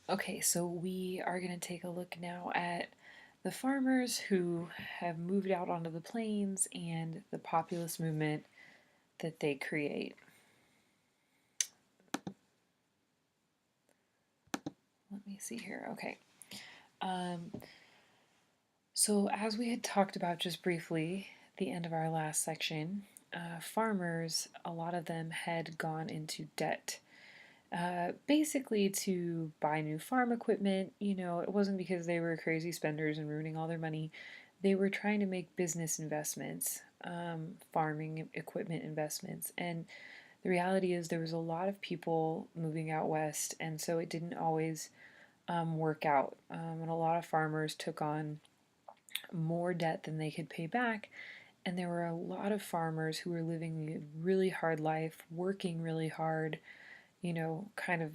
Okay, so we are going to take a look now at the farmers who have moved out onto the plains and the populist movement that they create. Let me see here. Okay. Um, so, as we had talked about just briefly, the end of our last section, farmers, a lot of them had gone into debt. Basically, to buy new farm equipment. It wasn't because they were crazy spenders and ruining all their money. They were trying to make business investments, farming equipment investments. And the reality is, there was a lot of people moving out west, and so it didn't always work out. And a lot of farmers took on more debt than they could pay back. And there were a lot of farmers who were living a really hard life, working really hard, kind of,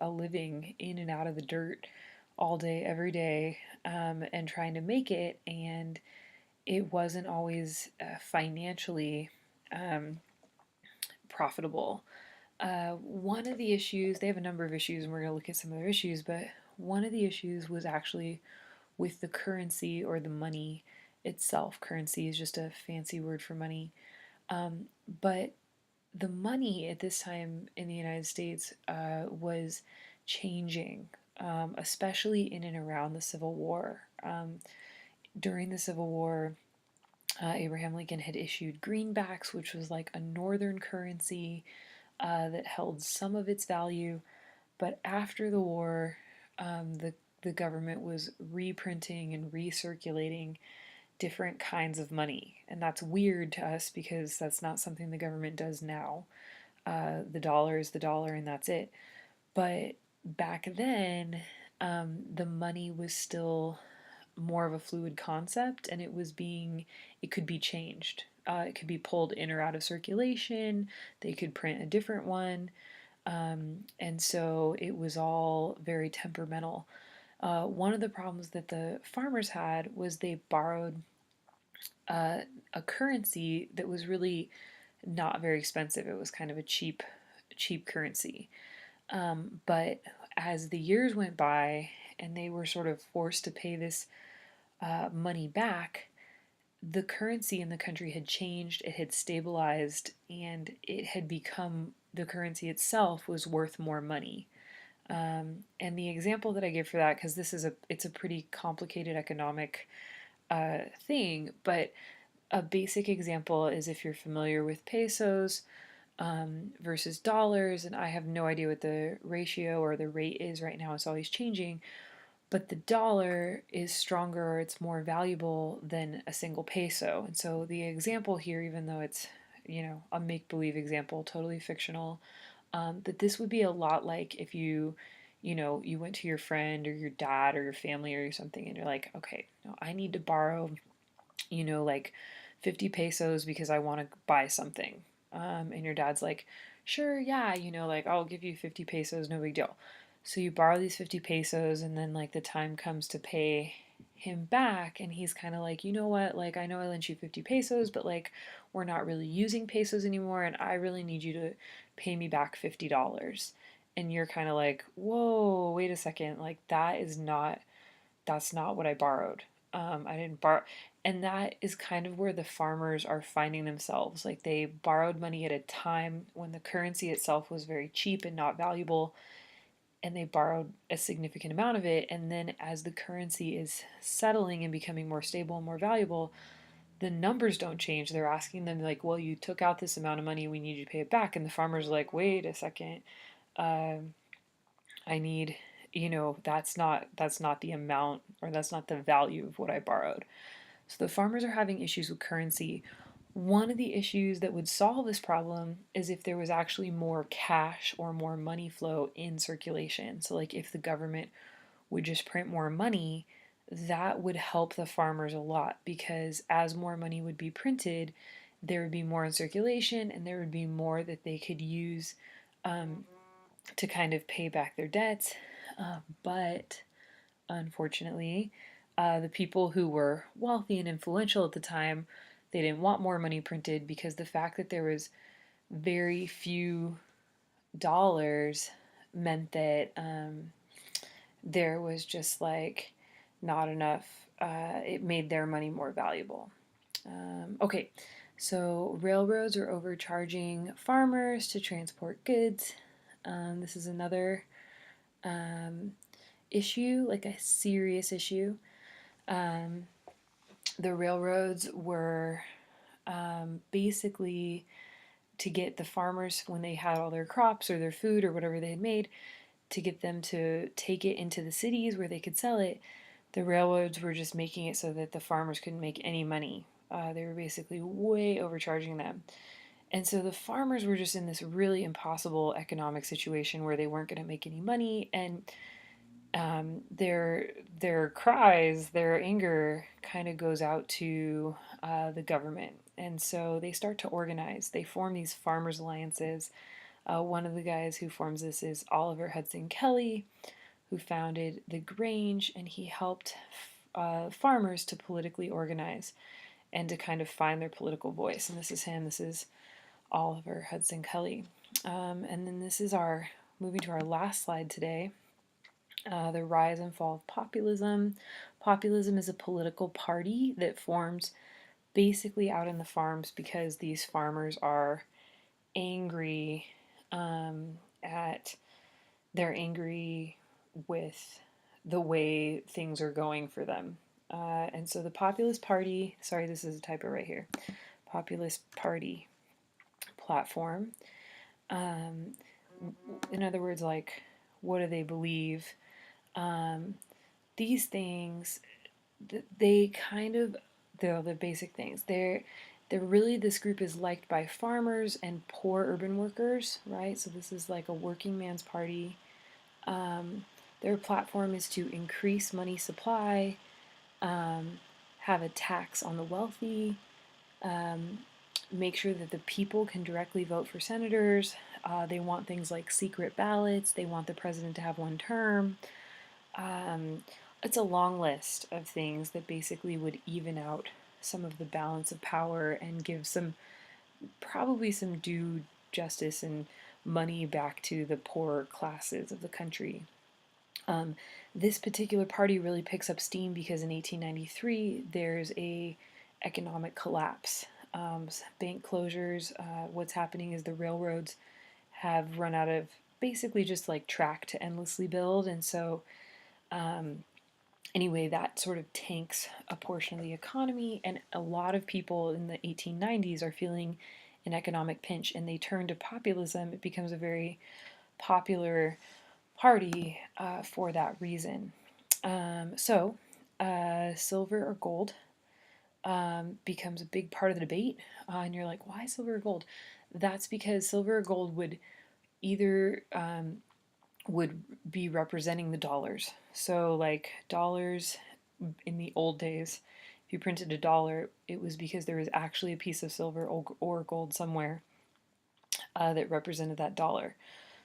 a living in and out of the dirt all day, every day, and trying to make it. And it wasn't always financially um, profitable. One of the issues, they have a number of issues, and we're going to look at some of their issues, but one of the issues was actually with the currency or the money itself. Currency is just a fancy word for money. But the money at this time in the United States was changing, especially in and around the Civil War. During the Civil War, Abraham Lincoln had issued greenbacks, which was like a northern currency that held some of its value. But after the war, the government was reprinting and recirculating different kinds of money. And that's weird to us because that's not something the government does now. The dollar is the dollar and that's it. But back then, the money was still more of a fluid concept and it could be changed. It could be pulled in or out of circulation. They could print a different one. And so it was all very temperamental. One of the problems that the farmers had was they borrowed uh, a currency that was really not very expensive. It was kind of a cheap currency. But as the years went by and they were sort of forced to pay this money back, the currency in the country had changed, it had stabilized, and it had become the currency itself was worth more money. And the example that I give for that, because it's a pretty complicated economic thing, but a basic example is if you're familiar with pesos versus dollars, and I have no idea what the ratio or the rate is right now, it's always changing, but the dollar is stronger or it's more valuable than a single peso. And so the example here, even though it's, a make believe example, totally fictional, that this would be a lot like if you went to your friend or your dad or your family or something and you're like, okay, no, I need to borrow, like 50 pesos because I want to buy something. And your dad's like, sure, yeah, like I'll give you 50 pesos, no big deal. So you borrow these 50 pesos, and then like the time comes to pay him back, and he's kind of like, you know what, like I know I lent you 50 pesos, but like we're not really using pesos anymore, and I really need you to pay me back $50. And you're kind of like, whoa, wait a second, like that's not what I borrowed. I didn't borrow. And that is kind of where the farmers are finding themselves. Like they borrowed money at a time when the currency itself was very cheap and not valuable, and they borrowed a significant amount of it. And then as the currency is settling and becoming more stable and more valuable, the numbers don't change. They're asking them, like, well, you took out this amount of money, we need you to pay it back. And the farmer's like, wait a second, um, I need, that's not the amount or that's not the value of what I borrowed. So the farmers are having issues with currency. One of the issues that would solve this problem is if there was actually more cash or more money flow in circulation. So, like, if the government would just print more money, that would help the farmers a lot because as more money would be printed, there would be more in circulation and there would be more that they could use um, to kind of pay back their debts. But unfortunately, the people who were wealthy and influential at the time, they didn't want more money printed because the fact that there was very few dollars meant that there was just like not enough. It made their money more valuable. Okay, so railroads are overcharging farmers to transport goods. This is another um, issue, like a serious issue. Um, the railroads were basically to get the farmers, when they had all their crops or their food or whatever they had made, to get them to take it into the cities where they could sell it. The railroads were just making it so that the farmers couldn't make any money. They were basically way overcharging them. And so the farmers were just in this really impossible economic situation where they weren't going to make any money, and their cries, their anger, kind of goes out to the government, and so they start to organize. They form these farmers alliances. One of the guys who forms this is Oliver Hudson Kelley, who founded the Grange, and he helped farmers to politically organize and to kind of find their political voice. And this is him. This is Oliver Hudson Kelley. And then this is our moving to our last slide today. The rise and fall of populism. Populism is a political party that forms basically out in the farms because these farmers are angry at they're angry with the way things are going for them. And so the Populist Party, sorry, this is a typo right here, Populist Party platform. In other words, like, what do they believe? These things, they kind of, they're the basic things. They're really, this group is liked by farmers and poor urban workers, right? So this is like a working man's party. Their platform is to increase money supply, have a tax on the wealthy, make sure that the people can directly vote for senators. They want things like secret ballots. They want the president to have one term. It's a long list of things that basically would even out some of the balance of power and give probably some due justice and money back to the poorer classes of the country. This particular party really picks up steam because in 1893 there's a economic collapse, bank closures. What's happening is the railroads have run out of basically just like track to endlessly build, and so anyway, that sort of tanks a portion of the economy, and a lot of people in the 1890s are feeling an economic pinch, and they turn to populism. It becomes a very popular party for that reason. Silver or gold becomes a big part of the debate, and you're like, why silver or gold? That's because silver or gold would either would be representing the dollars. So, like dollars in the old days, if you printed a dollar, it was because there was actually a piece of silver or gold somewhere that represented that dollar.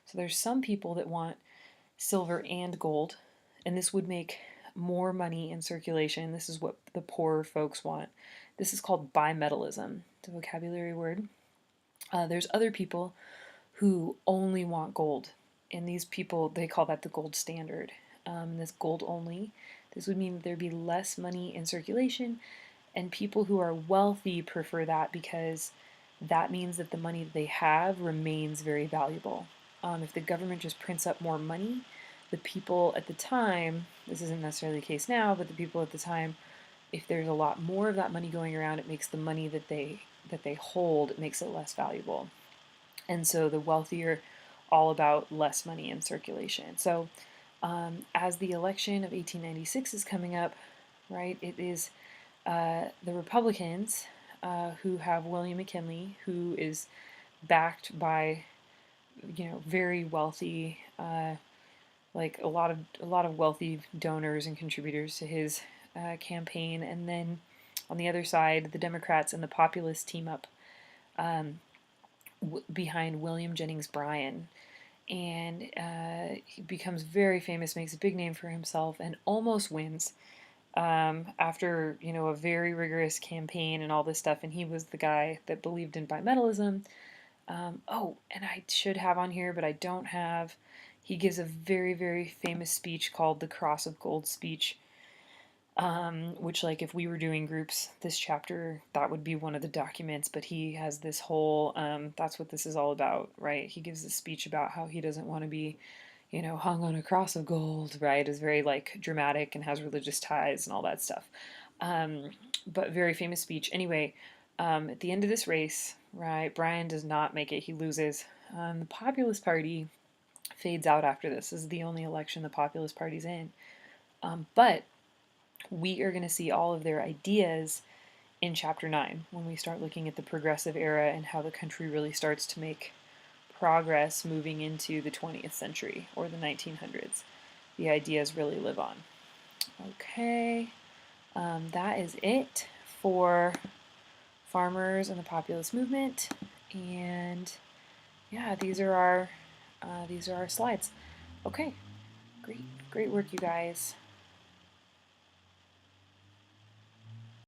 So, there's some people that want silver and gold, and this would make more money in circulation. This is what the poorer folks want. This is called bimetallism. It's a vocabulary word. There's other people who only want gold, and these people, they call that the gold standard. This gold only. This would mean that there'd be less money in circulation, and people who are wealthy prefer that because that means that the money that they have remains very valuable. If the government just prints up more money, the people at the time, this isn't necessarily the case now, but the people at the time, if there's a lot more of that money going around, it makes the money that they hold, it makes it less valuable. And so the wealthy are all about less money in circulation. So as the election of 1896 is coming up, right, it is the Republicans who have William McKinley, who is backed by, very wealthy, like a lot of wealthy donors and contributors to his campaign. And then on the other side, the Democrats and the Populists team up behind William Jennings Bryan, and he becomes very famous, makes a big name for himself, and almost wins after a very rigorous campaign and all this stuff. And he was the guy that believed in bimetallism. And I should have on here, but I don't have. He gives a very, very famous speech called the Cross of Gold speech, which, like, if we were doing groups this chapter, that would be one of the documents. But he has this whole, that's what this is all about, right? He gives a speech about how he doesn't want to be, hung on a cross of gold, right? Is very, like, dramatic and has religious ties and all that stuff. Um, but very famous speech. Anyway, at the end of this race, right, Brian does not make it. He loses. The Populist Party fades out after this. This is the only election the Populist Party's in. But we are going to see all of their ideas in chapter 9 when we start looking at the progressive era and how the country really starts to make progress moving into the 20th century or the 1900s. The ideas really live on. Okay, that is it for farmers and the populist movement. And yeah, these are our slides. Okay, great work, you guys.